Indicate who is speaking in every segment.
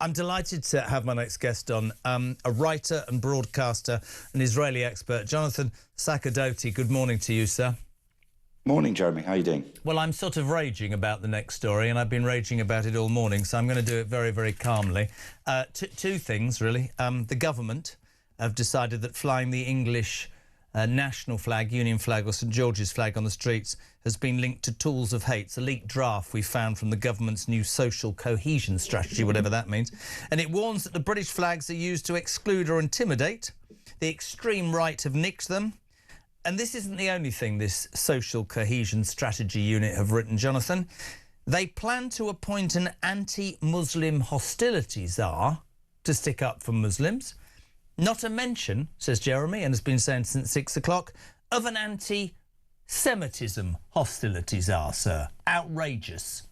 Speaker 1: I'm delighted to have my next guest on, a writer and broadcaster, an Israeli expert, Jonathan Sacerdoti. Good morning to you, sir.
Speaker 2: Morning, Jeremy. How are you doing?
Speaker 1: Well, I'm sort of raging about the next story, and I've been raging about it all morning, so I'm going to do it very, very calmly. Two things, really. The government have decided that flying the English national flag, Union flag or St George's flag on the streets has been linked to tools of hate. It's a leaked draft we found from the government's new social cohesion strategy, whatever that means. And it warns that the British flags are used to exclude or intimidate. The extreme right have nicked them. And this isn't the only thing this social cohesion strategy unit have written, Jonathan. They plan to appoint an anti-Muslim hostility Tsar to stick up for Muslims. Not a mention, says Jeremy, and has been saying since 6 o'clock, of an anti-Semitism hostility Tsar, sir. Outrageous.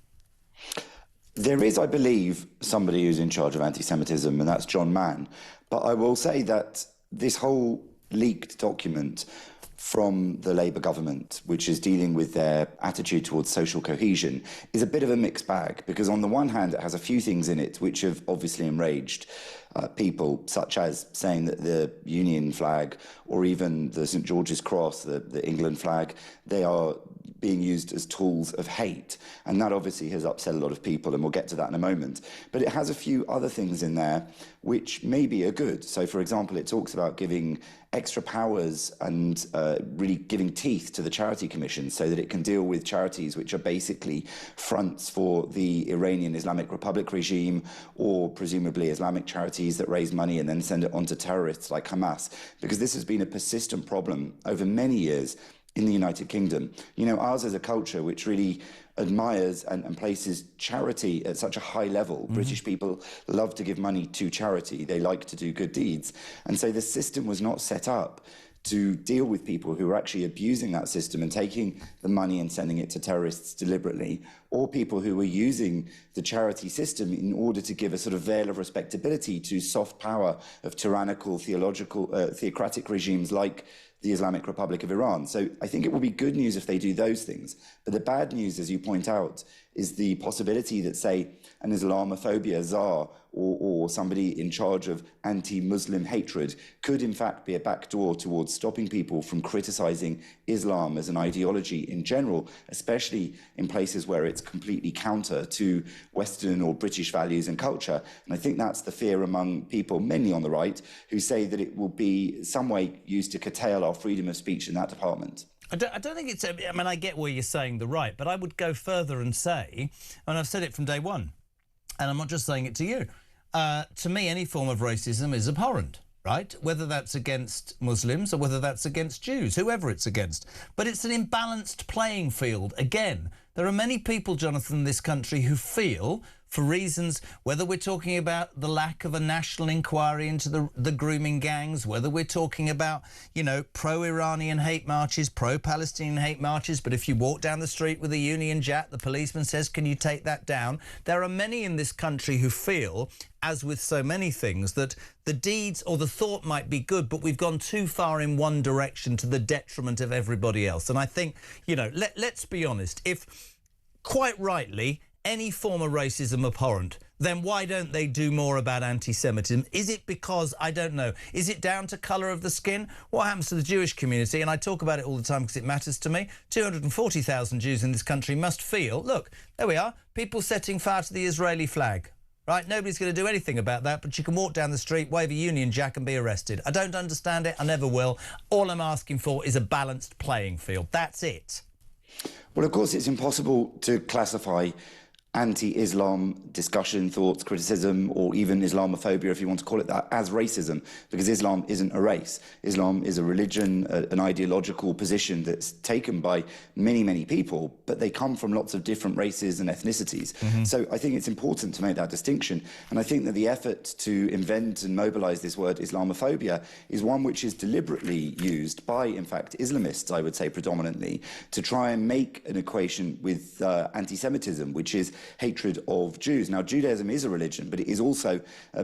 Speaker 2: There is, I believe, somebody who's in charge of anti-Semitism, and that's John Mann. But I will say that this whole leaked document from the Labour government, which is dealing with their attitude towards social cohesion, is a bit of a mixed bag, because on the one hand it has a few things in it which have obviously enraged people, such as saying that the Union flag or even the St George's Cross, the England flag, they are being used as tools of hate. And that obviously has upset a lot of people, and we'll get to that in a moment. But it has a few other things in there which maybe are good. So, for example, it talks about giving extra powers and really giving teeth to the charity commission so that it can deal with charities which are basically fronts for the Iranian Islamic Republic regime, or presumably Islamic charities that raise money and then send it on to terrorists like Hamas, because this has been a persistent problem over many years in the United Kingdom. You know, ours is a culture which really admires and places charity at such a high level. Mm-hmm. British people love to give money to charity. They like to do good deeds. And so the system was not set up to deal with people who are actually abusing that system and taking the money and sending it to terrorists deliberately, or people who were using the charity system in order to give a sort of veil of respectability to soft power of tyrannical, theocratic regimes like the Islamic Republic of Iran. So I think it will be good news if they do those things. But the bad news, as you point out, is the possibility that, say, an Islamophobia Tsar or somebody in charge of anti-Muslim hatred could in fact be a backdoor towards stopping people from criticising Islam as an ideology in general, especially in places where it's completely counter to Western or British values and culture. And I think that's the fear among people, mainly on the right, who say that it will be some way used to curtail our freedom of speech in that department.
Speaker 1: I don't think it's... I mean, I get where you're saying the right, but I would go further and say, and I've said it from day one, and I'm not just saying it to you, to me, any form of racism is abhorrent, right? Whether that's against Muslims or whether that's against Jews, whoever it's against. But it's an imbalanced playing field. Again, there are many people, Jonathan, in this country who feel, for reasons, whether we're talking about the lack of a national inquiry into the grooming gangs, whether we're talking about, you know, pro-Iranian hate marches, pro-Palestinian hate marches, but if you walk down the street with a Union Jack, the policeman says, can you take that down? There are many in this country who feel, as with so many things, that the deeds or the thought might be good, but we've gone too far in one direction to the detriment of everybody else. And I think, you know, let's be honest, if, quite rightly, any form of racism abhorrent, then why don't they do more about anti-Semitism? Is it because, I don't know, is it down to colour of the skin? What happens to the Jewish community? And I talk about it all the time because it matters to me. 240,000 Jews in this country must feel, look, there we are, people setting fire to the Israeli flag. Right, nobody's going to do anything about that, but you can walk down the street, wave a Union Jack and be arrested. I don't understand it, I never will. All I'm asking for is a balanced playing field. That's it.
Speaker 2: Well, of course, it's impossible to classify anti-Islam discussion, thoughts, criticism, or even Islamophobia, if you want to call it that, as racism, because Islam isn't a race. Islam is a religion, an ideological position that's taken by many, many people, but they come from lots of different races and ethnicities. Mm-hmm. So I think it's important to make that distinction. And I think that the effort to invent and mobilise this word Islamophobia is one which is deliberately used by, in fact, Islamists, I would say predominantly, to try and make an equation with anti-Semitism, which is hatred of Jews. Now, Judaism is a religion, but it is also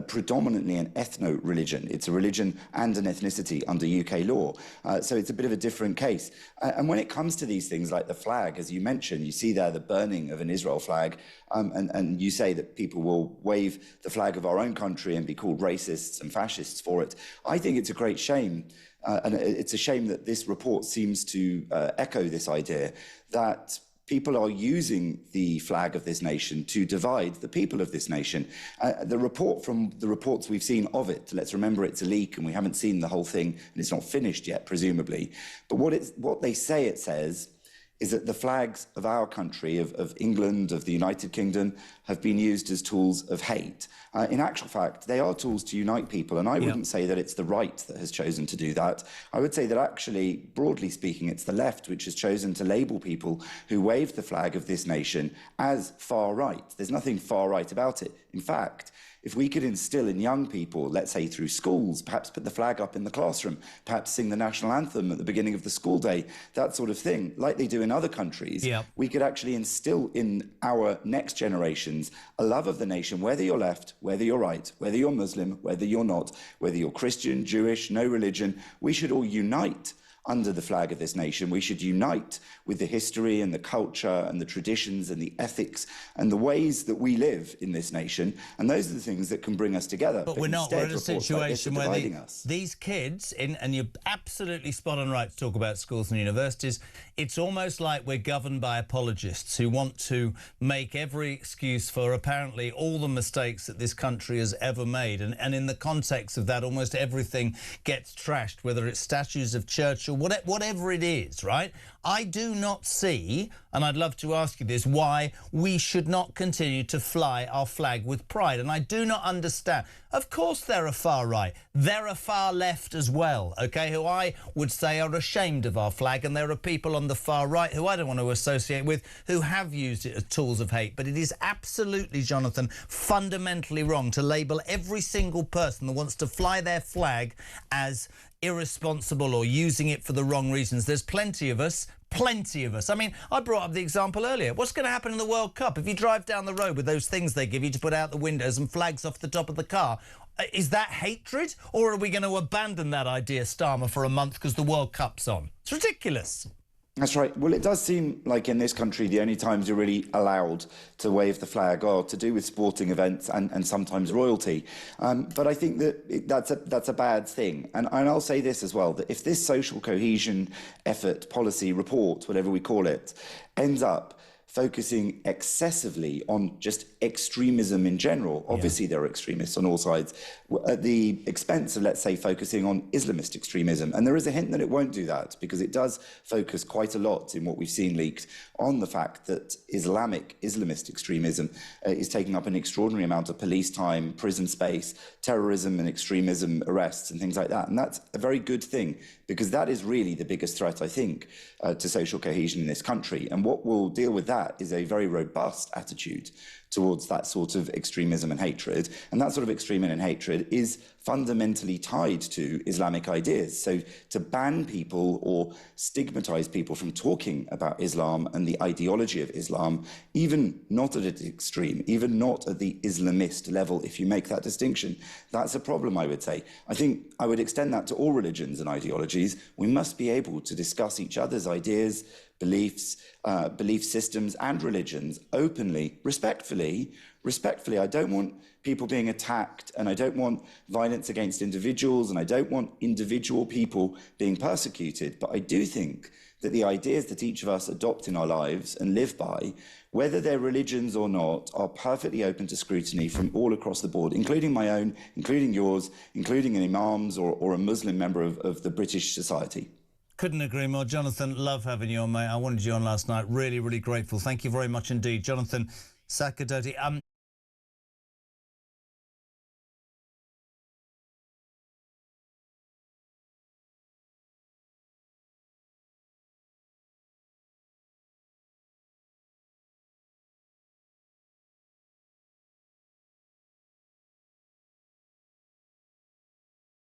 Speaker 2: predominantly an ethno-religion. It's a religion and an ethnicity under UK law. So it's a bit of a different case. And when it comes to these things like the flag, as you mentioned, you see there the burning of an Israel flag, and you say that people will wave the flag of our own country and be called racists and fascists for it. I think it's a great shame. And it's a shame that this report seems to echo this idea that people are using the flag of this nation to divide the people of this nation. The report, from the reports we've seen of it, let's remember it's a leak and we haven't seen the whole thing and it's not finished yet, presumably. But what they say it says is that the flags of our country, of England, of the United Kingdom, have been used as tools of hate. In actual fact, they are tools to unite people, and I wouldn't say that it's the right that has chosen to do that. I would say that actually, broadly speaking, it's the left which has chosen to label people who wave the flag of this nation as far right. There's nothing far right about it. In fact, if we could instill in young people, let's say through schools, perhaps put the flag up in the classroom, perhaps sing the national anthem at the beginning of the school day, that sort of thing, like they do in other countries, we could actually instill in our next generations a love of the nation, whether you're left, whether you're right, whether you're Muslim, whether you're not, whether you're Christian, Jewish, no religion. We should all unite under the flag of this nation. We should unite with the history and the culture and the traditions and the ethics and the ways that we live in this nation. And those are the things that can bring us together.
Speaker 1: But we're not. We're in a situation where these kids, and you're absolutely spot on right to talk about schools and universities, it's almost like we're governed by apologists who want to make every excuse for apparently all the mistakes that this country has ever made. And in the context of that, almost everything gets trashed, whether it's statues of Churchill, whatever it is, right? I do not see, and I'd love to ask you this, why we should not continue to fly our flag with pride. And I do not understand. Of course they're a far right. They're a far left as well, OK, who I would say are ashamed of our flag. And there are people on the far right who I don't want to associate with who have used it as tools of hate. But it is absolutely, Jonathan, fundamentally wrong to label every single person that wants to fly their flag as irresponsible or using it for the wrong reasons. There's plenty of us. I mean, I brought up the example earlier. What's going to happen in the World Cup if you drive down the road with those things they give you to put out the windows and flags off the top of the car? Is that hatred, or are we going to abandon that idea, Starmer, for a month because the World Cup's on? It's ridiculous.
Speaker 2: That's right. Well, it does seem like in this country the only times you're really allowed to wave the flag are to do with sporting events and sometimes royalty. But I think that that's a bad thing. And I'll say this as well, that if this social cohesion effort, policy, report, whatever we call it, ends up focusing excessively on just extremism in general. Obviously, there are extremists on all sides, at the expense of, let's say, focusing on Islamist extremism. And there is a hint that it won't do that, because it does focus quite a lot in what we've seen leaked on the fact that Islamist extremism is taking up an extraordinary amount of police time, prison space, terrorism and extremism arrests and things like that. And that's a very good thing, because that is really the biggest threat, I think, to social cohesion in this country. And what will deal with that is a very robust attitude towards that sort of extremism and hatred. And that sort of extremism and hatred is fundamentally tied to Islamic ideas. So to ban people or stigmatize people from talking about Islam and the ideology of Islam, even not at its extreme, even not at the Islamist level, if you make that distinction, that's a problem, I would say. I think I would extend that to all religions and ideologies. We must be able to discuss each other's ideas, beliefs, belief systems and religions openly, respectfully. I don't want people being attacked, and I don't want violence against individuals, and I don't want individual people being persecuted. But I do think that the ideas that each of us adopt in our lives and live by, whether they're religions or not, are perfectly open to scrutiny from all across the board, including my own, including yours, including an imam's or a Muslim member of the British society.
Speaker 1: Couldn't agree more. Jonathan, love having you on, mate. I wanted you on last night. Really, really grateful. Thank you very much indeed. Jonathan Sacerdoti.